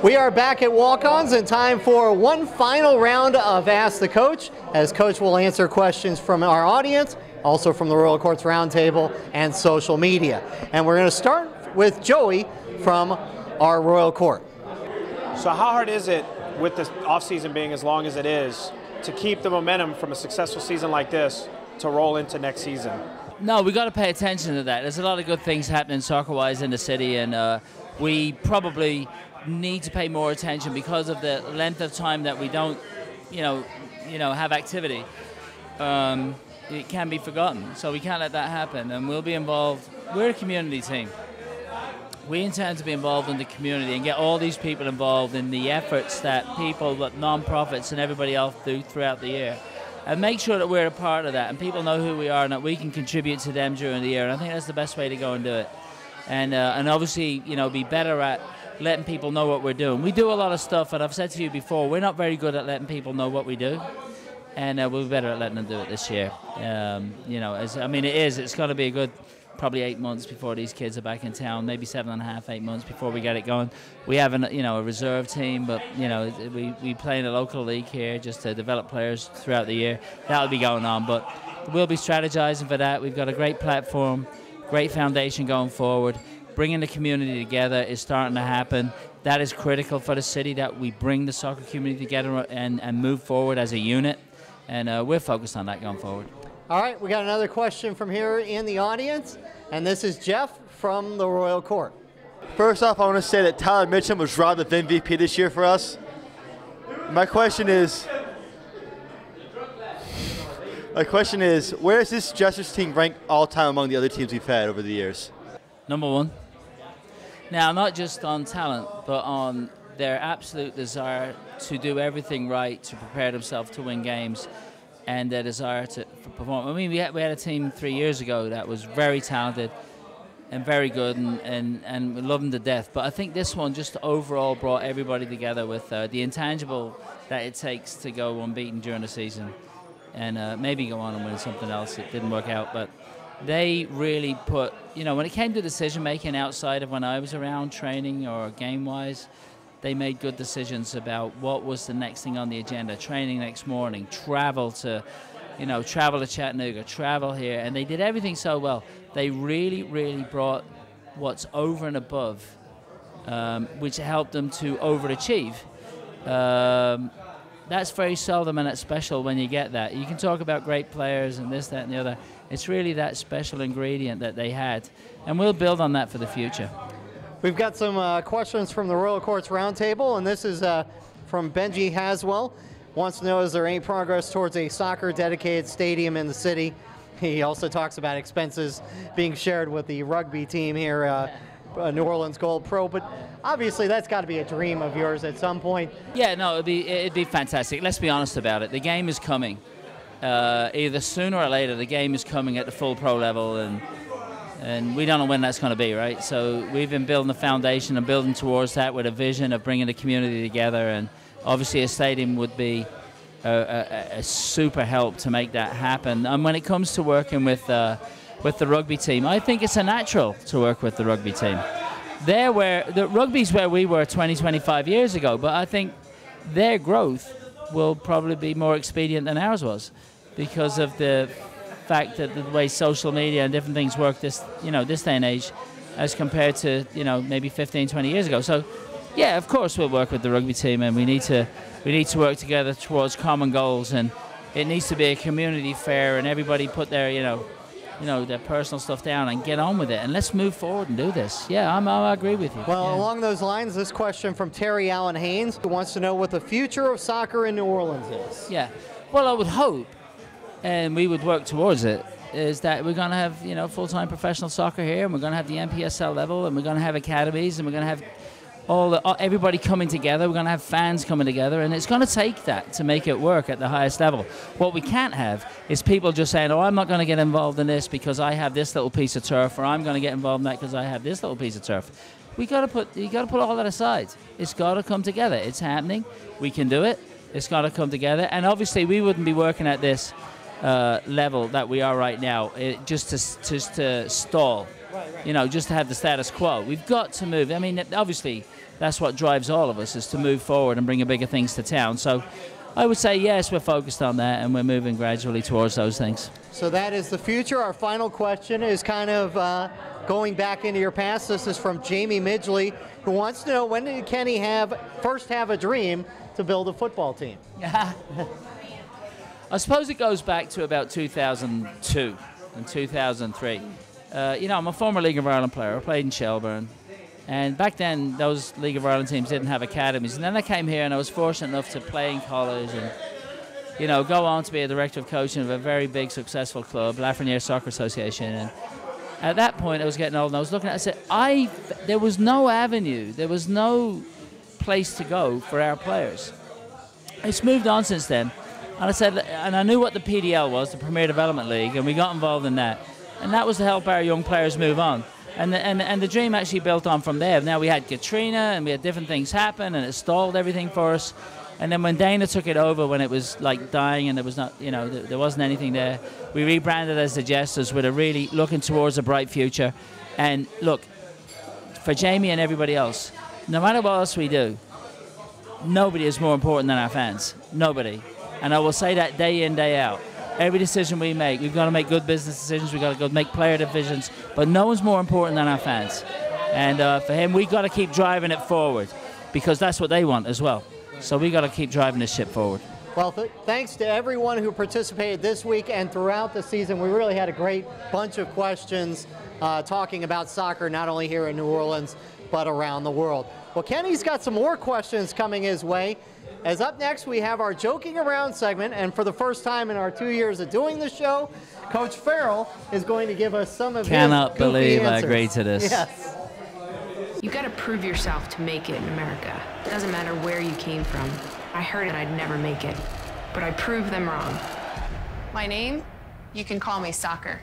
We are back at Walk-Ons in time for one final round of Ask the Coach, as Coach will answer questions from our audience, also from the Royal Courts Roundtable and social media. And we're going to start with Joey from our Royal Court. So how hard is it, with the offseason being as long as it is, to keep the momentum from a successful season like this to roll into next season? No, we got to pay attention to that. There's a lot of good things happening soccer-wise in the city, and we probably need to pay more attention because of the length of time that we don't, have activity. It can be forgotten, so we can't let that happen, and we'll be involved. We're a community team. We intend to be involved in the community and get all these people involved in the efforts that people, that non-profits and everybody else do throughout the year, and make sure that we're a part of that and people know who we are and that we can contribute to them during the year. And I think that's the best way to go and do it. And obviously, be better at letting people know what we're doing. We do a lot of stuff, and I've said to you before, we're not very good at letting people know what we do, and we'll be better at letting them do it this year. It's going to be a good probably 8 months before these kids are back in town, maybe 7.5, 8 months before we get it going. We have a reserve team, but we play in a local league here just to develop players throughout the year. That'll be going on, but we'll be strategizing for that. We've got a great platform, great foundation going forward. Bringing the community together is starting to happen. That is critical for the city, that we bring the soccer community together and move forward as a unit, and we're focused on that going forward. All right, we got another question from here in the audience, and this is Jeff from the Royal Court. First off, I want to say that Tyler Mitchum was robbed of MVP this year for us. My question is, where does this Jesters team rank all-time among the other teams we've had over the years? Number one. Now, not just on talent, but on their absolute desire to do everything right, to prepare themselves to win games, and their desire to perform. I mean, we had a team 3 years ago that was very talented and very good, and we love them to death. But I think this one just overall brought everybody together with the intangible that it takes to go unbeaten during the season, and maybe go on and win something else. It didn't work out, but they really put, when it came to decision-making outside of when I was around training or game-wise, they made good decisions about what was the next thing on the agenda. Training next morning, travel to Chattanooga, travel here, and they did everything so well. They really, really brought what's over and above, which helped them to overachieve. That's very seldom, and it's special when you get that. You can talk about great players and this, that, and the other. It's really that special ingredient that they had, and we'll build on that for the future. We've got some questions from the Royal Courts Roundtable, and this is from Benji Haswell. Wants to know, is there any progress towards a soccer-dedicated stadium in the city? He also talks about expenses being shared with the rugby team here, New Orleans Gold Pro, but obviously that's got to be a dream of yours at some point. Yeah, no, it'd be fantastic. Let's be honest about it. The game is coming. Either sooner or later, the game is coming at the full pro level, and we don't know when that's going to be, right? So we've been building a foundation and building towards that with a vision of bringing the community together, and obviously a stadium would be a super help to make that happen. And when it comes to working with the rugby team, I think it's a natural to work with the rugby team. The rugby's where we were 20, 25 years ago, but I think their growth will probably be more expedient than ours was, because of the fact that the way social media and different things work this day and age, as compared to maybe 15, 20 years ago. So yeah, of course we'll work with the rugby team, and we need to work together towards common goals, and it needs to be a community fair, and everybody put their their personal stuff down and get on with it, and let's move forward and do this. Yeah, I agree with you. Well, yeah. Along those lines, this question from Terry Allen Haynes, who wants to know what the future of soccer in New Orleans is. Yeah, well, I would hope, and we would work towards it, is that we're going to have full-time professional soccer here, and we're going to have the NPSL level, and we're going to have academies, and we're going to have everybody coming together. We're going to have fans coming together, and it's going to take that to make it work at the highest level. What we can't have is people just saying, oh, I'm not going to get involved in this because I have this little piece of turf, or I'm going to get involved in that because I have this little piece of turf. You got to put all that aside. It's got to come together. It's happening. We can do it. It's got to come together. And obviously, we wouldn't be working at this level that we are right now just to stall. you know, just to have the status quo. We've got to move. I mean, obviously, that's what drives all of us, is to move forward and bring bigger things to town. So I would say, yes, we're focused on that, and we're moving gradually towards those things. So that is the future. Our final question is kind of going back into your past. This is from Jamie Midgley, who wants to know, when did Kenny first have a dream to build a football team? I suppose it goes back to about 2002 and 2003. You know, I'm a former League of Ireland player. I played in Shelburne. And back then, those League of Ireland teams didn't have academies. And then I came here, and I was fortunate enough to play in college and, you know, go on to be a director of coaching of a very big, successful club, Lafreniere Soccer Association. And at that point, I was getting old, and I was looking at it, I said, there was no avenue, there was no place to go for our players. It's moved on since then. And I said, and I knew what the PDL was, the Premier Development League, and we got involved in that. And that was to help our young players move on. And the dream actually built on from there. Now we had Katrina, and we had different things happen, and it stalled everything for us. And then when Dana took it over, when it was like dying and there was not, you know, there wasn't anything there, we rebranded as the Jesters with a really looking towards a bright future. And look, for Jamie and everybody else, no matter what else we do, nobody is more important than our fans. Nobody. And I will say that day in, day out. Every decision we make, we've got to make good business decisions, we've got to go make player decisions, but no one's more important than our fans. And for him, we've got to keep driving it forward, because that's what they want as well. So we've got to keep driving this ship forward. Well, thanks to everyone who participated this week and throughout the season. We really had a great bunch of questions talking about soccer, not only here in New Orleans, but around the world. Well, Kenny's got some more questions coming his way. As up next, we have our Joking Around segment, and for the first time in our 2 years of doing the show, Coach Farrell is going to give us some of his Cannot believe answers. I agreed to this. Yes. You got to prove yourself to make it in America. It doesn't matter where you came from. I heard it, I'd never make it, but I proved them wrong. My name? You can call me Soccer.